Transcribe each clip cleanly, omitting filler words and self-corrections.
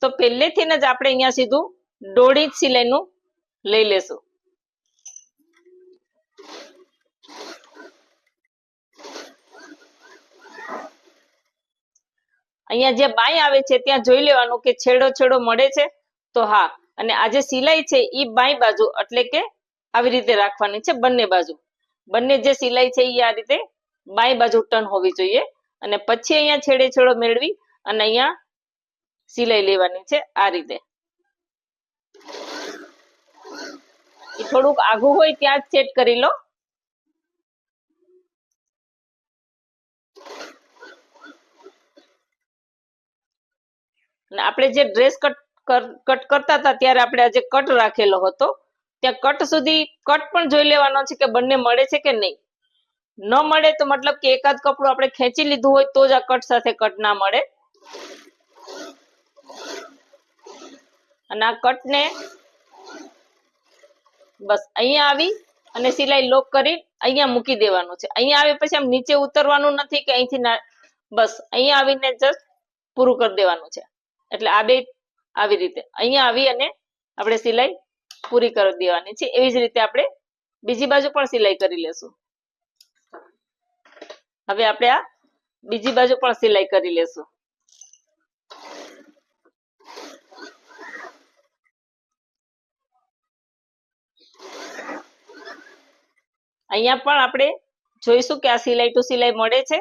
તો પહેલેથી જ આપણે અહીંયા સીધું 1.5 ઇંચ સિલાઈનું લઈ લેશું. અહીંયા જે બાય આવે છે ત્યાં જોઈ લેવાનું કે છેડો છેડો મળે છે તો હા, અને આ જે સિલાઈ છે એ બાય બાજુ એટલે કે આવી રીતે રાખવાની છે બંને બાજુ. બંને જે સિલાઈ છે એ આ રીતે બાય બાજુ ટર્ન હોવી જોઈએ અને પછી અહીંયા છેડે છેડો મેળવી અને અહીંયા સિલાઈ લેવાની છે આ રીતે. એ થોડુંક આઘું હોય ત્યાં જ સેટ કરી લો. અને આપણે જે ડ્રેસ કટ કરતા હતા ત્યારે આપણે આજે કટ રાખેલો હતો ત્યાં કટ સુધી કટ પણ જોઈ લેવાનો છે કે બંને મળે છે કે નહીં. ન મળે તો મતલબ કે એકાદ કપડું આપણે ખેંચી લીધું હોય તો જ આ કટ સાથે કટ ના મળે. અને આ કટને બસ અહીંયા આવી અને સિલાઈ લોક કરી અહીંયા મૂકી દેવાનું છે. અહીંયા આવી પછી આમ નીચે ઉતરવાનું નથી કે અહીંથી બસ અહીંયા આવીને જસ્ટ પૂરું કરી દેવાનું છે. એટલે આ બે આવી રીતે અહીંયા આવી અને આપણે સિલાઈ પૂરી કરી દેવાની છે. એવી જ રીતે આપણે બીજી બાજુ પણ સિલાઈ કરી લેશું. હવે આપણે આ બીજી બાજુ પણ સિલાઈ કરી લેશું. અહીંયા પણ આપણે જોઈશું કે આ સિલાઈ ટુ સિલાઈ મળે છે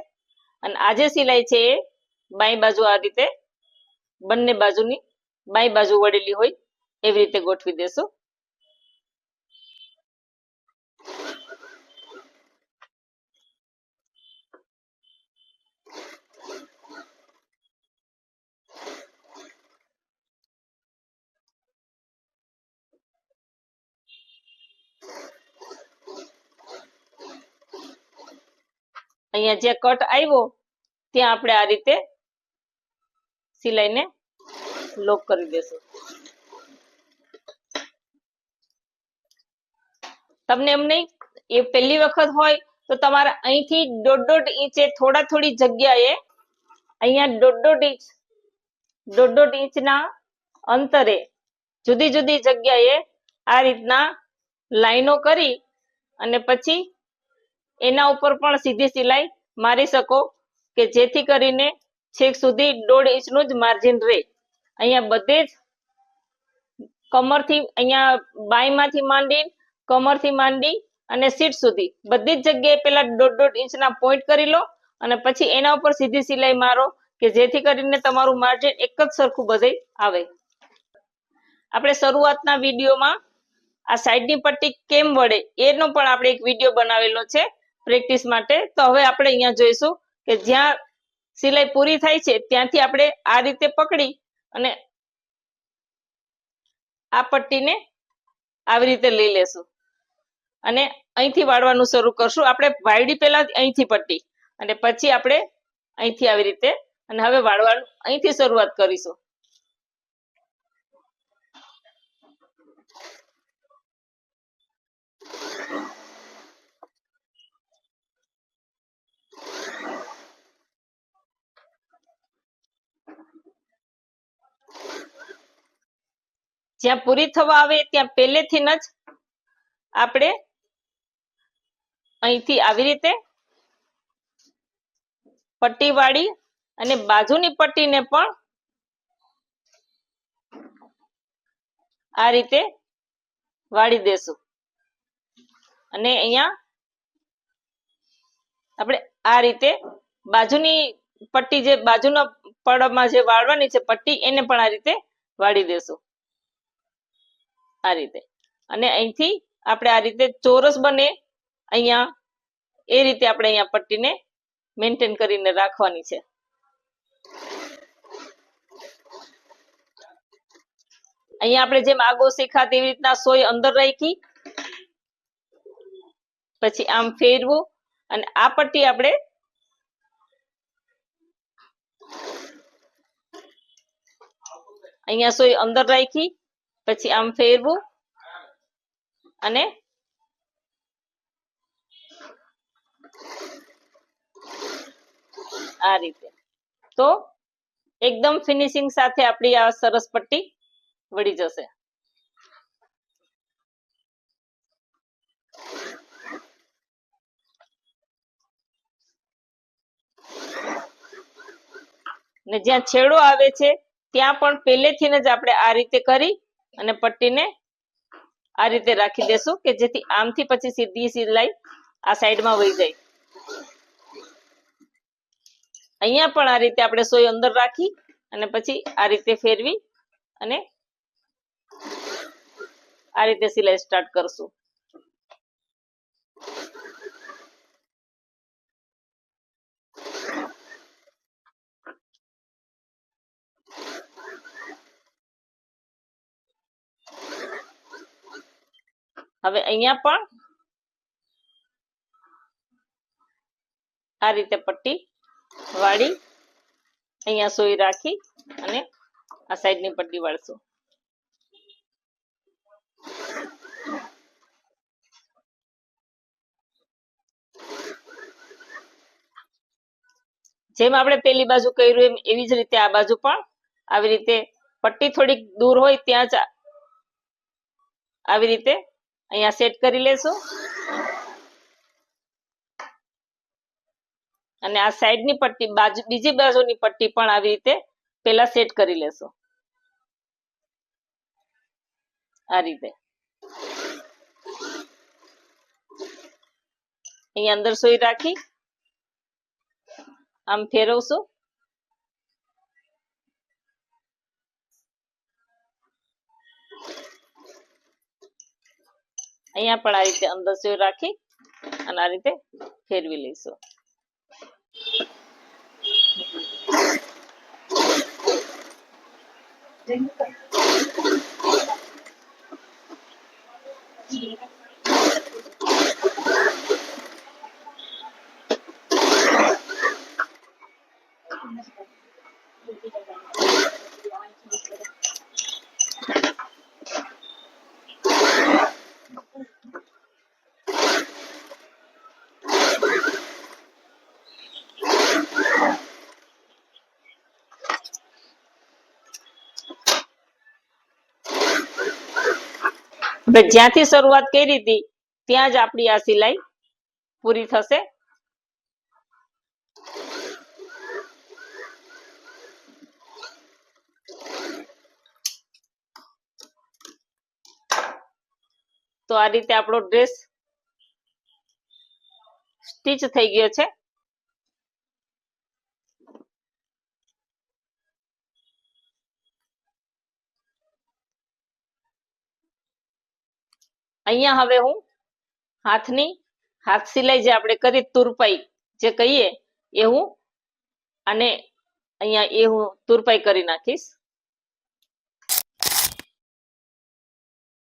અને આ જે સિલાઈ છે એ બાઈ બાજુ આ રીતે બંને બાજુની બાઈ બાજુ વળેલી હોય એવી રીતે ગોઠવી દેશું. અહીંયા જે કટ આવ્યો ત્યાં આપણે આ રીતે સિલાઈને લોક કરી દેશું. તમને એમ નહીં એ પહેલી વખત હોય તો તમારે અહીંથી 1.5 ઇંચે થોડી જગ્યાએ અહીંયા 1.5 ઇંચના અંતરે જુદી જુદી જગ્યાએ આ રીતના લાઈનો કરી અને પછી એના ઉપર પણ સીધી સિલાઈ મારી શકો કે જેથી કરીને છેક સુધી 1.5 ઇંચનું જ માર્જિન રહે. અહીંયા બધે જ કમરથી અહીંયા બાયમાંથી માંડી કમરથી માંડી અને સીટ સુધી બધી જ જગ્યાએ પેલા 1.5 ઇંચના પોઈન્ટ કરી લો અને પછી એના ઉપર સીધી સિલાઈ મારો કે જેથી કરીને તમારું માર્જિન એક જ સરખું બધે આવે. આપણે શરૂઆતના વિડીયોમાં આ સાઈડની પટ્ટી કેમ વળે એનો પણ આપણે એક વિડીયો બનાવેલો છે પ્રેક્ટિસ માટે. તો હવે આપણે અહીંયા જોઈશું કે જ્યાં સિલાઈ પૂરી થાય છે ત્યાંથી આપણે આ રીતે પકડી અને આ પટ્ટીને આવી રીતે લઈ લેશું અને અહીંથી વાળવાનું શરૂ કરશું. આપણે વાળી પહેલા અહીંથી પટ્ટી અને પછી આપણે અહીંથી આવી રીતે અને હવે વાળવાનું અહીંથી શરૂઆત કરીશું. જ્યાં પૂરી થવા આવે ત્યાં પહેલેથી જ આપણે અહીંથી આવી રીતે પટ્ટી વાળી અને બાજુની પટ્ટીને પણ આ રીતે વાળી દેશું અને અહીંયા આપણે આ રીતે બાજુની પટ્ટી જે બાજુના પડમાં જે વાળવાની છે પટ્ટી એને પણ આ રીતે વાળી દેશું આ રીતે. અને અહીંથી આપણે આ રીતે ચોરસ બને અહીંયા એ રીતે આપણે અહીંયા પટ્ટીને મેન્ટેન કરીને રાખવાની છે. અહીંયા આપણે જેમ આગો શીખા તેવી રીતના સોય અંદર રાખી પછી આમ ફેરવું અને આ પટ્ટી આપણે અહીંયા સોય અંદર રાખી પછી આમ ફેરવું અને આ રીતે. તો એકદમ ફિનિશિંગ સાથે આપણી આ સરસ પટ્ટી વળી જશે. ને જ્યાં છેડો આવે છે ત્યાં પણ પહેલેથી જ આપણે આ રીતે કરી અને પટ્ટીને આ રીતે રાખી દેશું કે જેથી આમથી પછી સીધી સિલાઈ આ સાઈડમાં વહી જાય. અહીંયા પણ આ રીતે આપણે સોય અંદર રાખી અને પછી આ રીતે ફેરવી અને આ રીતે સિલાઈ સ્ટાર્ટ કરશું. હવે અહીંયા પણ આ રીતે પટ્ટી વાળી અહીંયા સોય રાખી અને આ સાઈડની પટ્ટી વાળશું. જેમ આપણે પેલી બાજુ કર્યું એમ એવી જ રીતે આ બાજુ પણ આવી રીતે પટ્ટી થોડીક દૂર હોય ત્યાં જ આવી રીતે અહીંયા સેટ કરી લેશું અને આ સાઈડની પટ્ટી બીજી બાજુની પટ્ટી પણ આવી રીતે પહેલા સેટ કરી લેશું. આ રીતે અહીંયા અંદર સોય રાખી આમ ફેરવશું. અહીંયા પણ આ રીતે અંદર સોય રાખી અને આ રીતે ફેરવી લઈશું. હવે જ્યાંથી શરૂઆત કરી હતી ત્યાં જ આપણી આ સિલાઈ પૂરી થશે. તો આ રીતે આપણો ડ્રેસ સ્ટીચ થઈ ગયો છે. અહીંયા હવે હું હાથ સિલાઈ જે આપણે કરી તુરપાઈ જે કહીએ એ હું અને અહીંયા એ હું તુરપાઈ કરી નાખીશ.